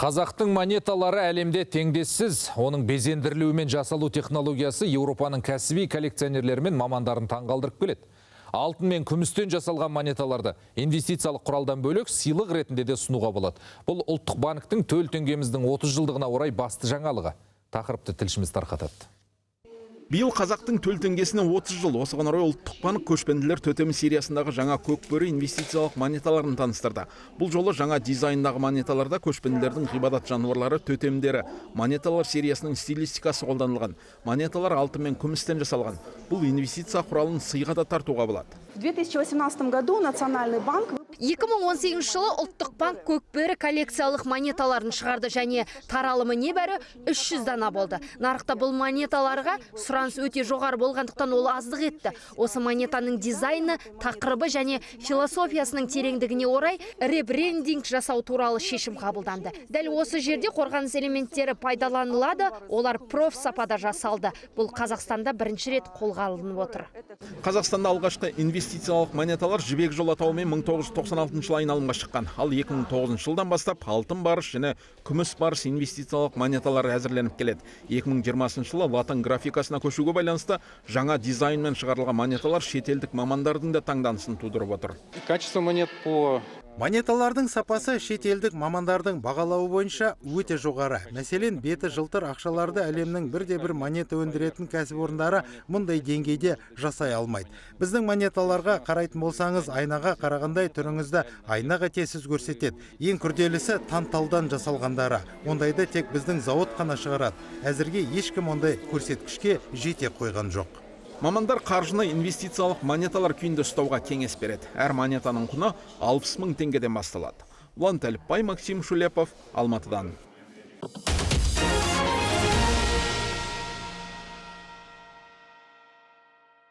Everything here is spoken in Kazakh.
Қазақтың монеталары әлемде теңдессіз. Оның безендірілуі мен жасалу технологиясы Еуропаның кәсіби коллекционерлері мен мамандарын таңғалдырып келеді. Алтын мен күмістен жасалған монеталарды инвестициялық құралдан бөлек сыйлық ретінде де ұсынуға болады. Бұл ұлттық банктің төл теңгеміздің 30 жылдығына орай басты жаңалығы. Тақырыпты тілшіміз тарқатады. Биыл қазақтың төл теңгесіне 30 жыл. Осыған орай ұлттық банк көшпенділер тотемі сериясындағы жаңа көкбөрі инвестициялық монеталарын таныстырды. Бұл жолы жаңа дизайндағы монеталарда көшпенділердің ғибадат жануарлары тотемдері монеталар сериясының стилистикасы қолданылған. Монеталар алтын мен күмістен жасалған. Бұл инвестиция құралын сыйға да тартуға болады. В 2018 году Национальный банк 2018 жылы ұлттық банк көкбөрі коллекциялық монеталарын шығарды және таралымы небәрі 300 дана болды. Нарықта бұл монеталарға сұраныс өте жоғары болғандықтан ол аздық етті. Осы монетаның дизайны, тақырыбы және философиясының тереңдігіне орай ребрендинг жасау туралы шешім қабылданды. Дәл осы жерде қорғаныс элементтері пайдаланылады, олар проф сапада жасалды. Бұл Қазақстанда бірінші рет қолға алынып отыр. Қазақстанда алғашқы инвестициялық монеталар жібек жол атауымен 1996 жылы айналымға шыққан. Ал 2009 жылдан бастап алтын барыс және күміс барыс инвестициялық монеталар әзірленіп келеді. 2020 жылы латын графикасына көшуге байланысты жаңа дизайнмен шығарылған монеталар шетелдік мамандардың да таңданысын тудырып отыр. Качество монет по Монеталардың сапасы шетелдік мамандардың бағалауы бойынша өте жоғары. Мәселен, беті жылтыр ақшаларды әлемнің бірде-бір монета өндіретін кәсіпорындары мұндай деңгейде жасай алмайды. Біздің монеталарға қарайтын болсаңыз, айнаға қарағандай түріңізді айнаға тесіз көрсетеді. Ең күрделісі танталдан жасалғандары. Ондайды тек біздің зауыт қана шығарады. Әзірге ешкім ондай көрсеткішке жете қойған жоқ. Мамандар қаржыны инвестициялық монеталар күйінде ұстауға кеңес береді. Әр монетаның құны 60 000 теңгеден басталады. Ұлан Тәліпбай, Максим Шулепов, Алматыдан.